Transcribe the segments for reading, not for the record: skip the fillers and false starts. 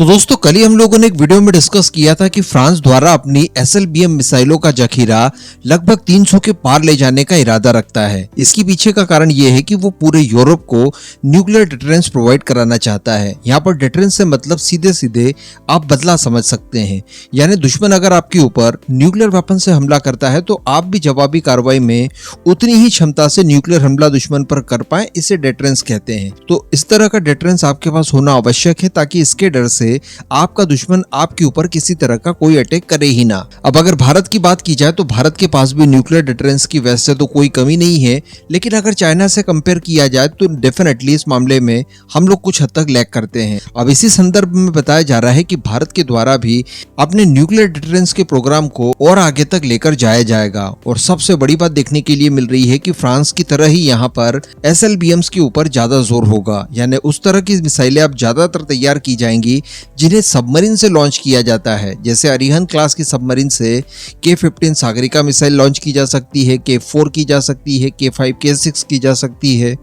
तो दोस्तों कल ही हम लोगों ने एक वीडियो में डिस्कस किया था कि फ्रांस द्वारा अपनी SLBM मिसाइलों का जखीरा लगभग 300 के पार ले जाने का इरादा रखता है। इसके पीछे का कारण यह है कि वो पूरे यूरोप को न्यूक्लियर डिटरेंस प्रोवाइड कराना चाहता है। यहाँ पर डिटरेंस से मतलब सीधे सीधे आप बदला समझ सकते हैं, यानी दुश्मन अगर आपके ऊपर न्यूक्लियर वेपन से हमला करता है तो आप भी जवाबी कार्रवाई में उतनी ही क्षमता से न्यूक्लियर हमला दुश्मन पर कर पाए। इसे डिटरेंस कहते हैं। तो इस तरह का डिटरेंस आपके पास होना आवश्यक है ताकि इसके डर से आपका दुश्मन आपके ऊपर किसी तरह का कोई अटैक करे ही ना। अब अगर भारत की बात की जाए तो भारत के पास भी न्यूक्लियर डिटरेंस की वैसे तो कोई कमी नहीं है, लेकिन अगर चाइना से कंपेयर किया जाए तो डेफिनेटली इस मामले में हम लोग कुछ हद तक लैग करते हैं। अब इसी संदर्भ में बताया जा रहा है कि भारत के द्वारा भी अपने न्यूक्लियर डिटरेंस के प्रोग्राम को और आगे तक लेकर जाया जाएगा। और सबसे बड़ी बात देखने के लिए मिल रही है कि फ्रांस की तरह ही यहाँ पर SLBMs के ऊपर ज्यादा जोर होगा, यानी उस तरह की मिसाइलें अब ज्यादातर तैयार की जाएंगी जिन्हें सबमरीन से लॉन्च किया जाता है। जैसे अरिहंत क्लास की सबमरीन से K-15 सागरिका मिसाइल लॉन्च की जा सकती है, K4 की जा सकती है, K5 K6 की जा सकती है।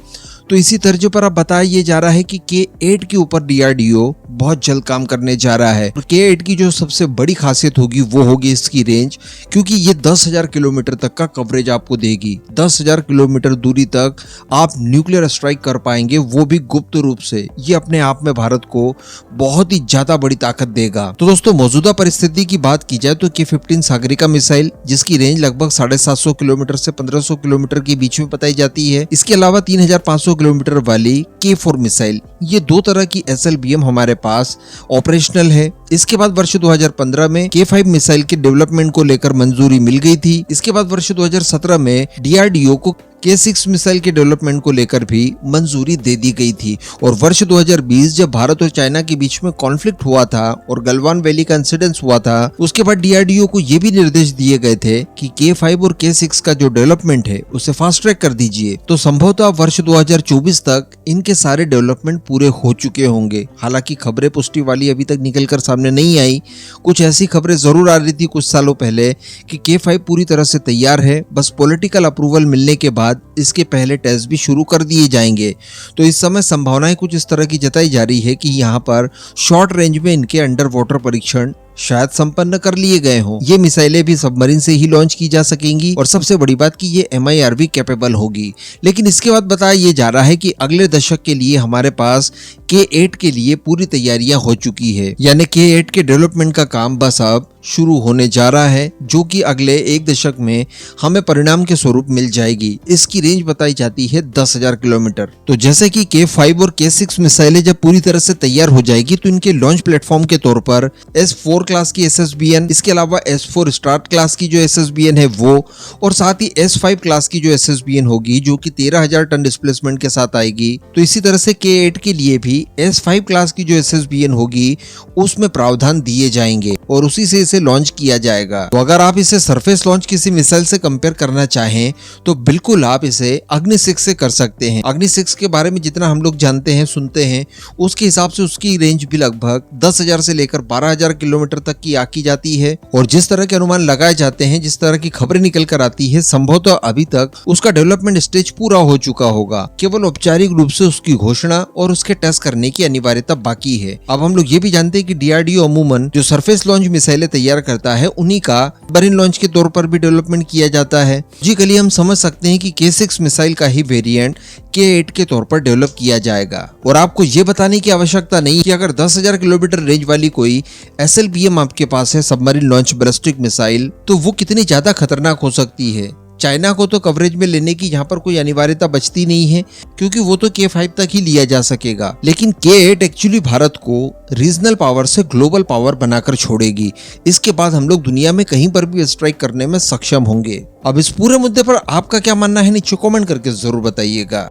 तो इसी तर्ज पर अब बताया जा रहा है कि K8 के ऊपर DRDO बहुत जल्द काम करने जा रहा है। और K8 की जो सबसे बड़ी खासियत होगी वो होगी इसकी रेंज, क्योंकि ये 10,000 किलोमीटर तक का कवरेज आपको देगी। 10,000 किलोमीटर दूरी तक आप न्यूक्लियर स्ट्राइक कर पाएंगे, वो भी गुप्त रूप से। ये अपने आप में भारत को बहुत ही ज्यादा बड़ी ताकत देगा। तो दोस्तों मौजूदा परिस्थिति की बात की जाए तो K-15 सागरिका मिसाइल जिसकी रेंज लगभग 750 किलोमीटर से 1500 किलोमीटर के बीच में बताई जाती है। इसके अलावा 3500 किलोमीटर वाली K4 मिसाइल, ये दो तरह की SLBM हमारे पास ऑपरेशनल है। इसके बाद वर्ष 2015 में K5 मिसाइल के डेवलपमेंट को लेकर मंजूरी मिल गई थी। इसके बाद वर्ष 2017 में DRDO को K6 मिसाइल के डेवलपमेंट को लेकर भी मंजूरी दे दी गई थी। और वर्ष 2020 जब भारत और चाइना के बीच में कॉन्फ्लिक्ट हुआ था और गलवान वैली का इंसिडेंस हुआ था, उसके बाद DRDO को ये भी निर्देश दिए गए थे कि K5 और K6 का जो डेवलपमेंट है उसे फास्ट ट्रैक कर दीजिए। तो संभवतः वर्ष 2024 तक इनके सारे डेवलपमेंट पूरे हो चुके होंगे। हालांकि खबरें पुष्टि वाली अभी तक निकल कर सामने नहीं आई। कुछ ऐसी खबरें जरूर आ रही थी कुछ सालों पहले कि K5 पूरी तरह से तैयार है, बस पॉलिटिकल अप्रूवल मिलने के बाद इसके पहले टेस्ट भी शुरू कर दिए जाएंगे। तो इस समय संभावनाएं कुछ इस तरह की जताई जा रही है कि यहाँ पर शॉर्ट रेंज में इनके अंडर वाटर परीक्षण शायद संपन्न कर लिए गए हों। ये मिसाइलें भी सबमरीन से ही लॉन्च की जा सकेंगी और सबसे बड़ी बात कि ये MIRV कैपेबल होगी। लेकिन इसके बाद बताया ये जा रहा है कि अगले दशक के लिए हमारे पास K8 के लिए पूरी तैयारियां हो चुकी है, यानी K8 के डेवलपमेंट का काम बस अब शुरू होने जा रहा है, जो कि अगले एक दशक में हमें परिणाम के स्वरूप मिल जाएगी। इसकी रेंज बताई जाती है 10,000 किलोमीटर। तो जैसे कि K5 और K6 मिसाइलें जब पूरी तरह से तैयार हो जाएगी तो इनके लॉन्च प्लेटफॉर्म के तौर पर S4 क्लास की SSBN, इसके अलावा S4 स्टार्ट क्लास की जो SSBN है वो, और साथ ही S5 क्लास की जो SSBN होगी जो कि 13,000 टन डिस्प्लेसमेंट के साथ आएगी। तो इसी तरह से K8 के लिए भी S5 क्लास की जो SSBN होगी उसमें प्रावधान दिए जाएंगे और उसी से इसे लॉन्च किया जाएगा। तो अगर आप इसे सरफेस लॉन्च किसी मिसाइल से कंपेयर करना चाहें तो बिल्कुल आप इसे अग्नि 6 से कर सकते हैं। अग्नि 6 के बारे में जितना हम लोग जानते हैं सुनते हैं उसके हिसाब से उसकी रेंज भी लगभग 10,000 से लेकर 12,000 किलोमीटर तक की आकी जाती है। और जिस तरह के अनुमान लगाए जाते हैं, जिस तरह की खबरें निकल कर आती है, संभवतः अभी तक उसका डेवलपमेंट स्टेज पूरा हो चुका होगा। केवल औपचारिक रूप से उसकी घोषणा और उसके टेस्ट करने की अनिवार्यता बाकी है। अब हम लोग ये भी जानते हैं कि DRDO अमूमन जो सरफेस लॉन्च मिसाइलें तैयार करता है उन्हीं का सबमरीन लॉन्च के तौर पर भी डेवलपमेंट किया जाता है। जी कल हम समझ सकते हैं कि K6 मिसाइल का ही वेरिएंट K8 के तौर पर डेवलप किया जाएगा। और आपको ये बताने की आवश्यकता नहीं कि अगर 10,000 किलोमीटर रेंज वाली कोई SLBM आपके पास है, सबमरीन लॉन्च बैलिस्टिक मिसाइल, तो वो कितनी ज्यादा खतरनाक हो सकती है। चाइना को तो कवरेज में लेने की यहाँ पर कोई अनिवार्यता बचती नहीं है, क्योंकि वो तो K5 तक ही लिया जा सकेगा। लेकिन K8 एक्चुअली भारत को रीजनल पावर से ग्लोबल पावर बनाकर छोड़ेगी। इसके बाद हम लोग दुनिया में कहीं पर भी स्ट्राइक करने में सक्षम होंगे। अब इस पूरे मुद्दे पर आपका क्या मानना है नीचे कमेंट करके जरूर बताइएगा।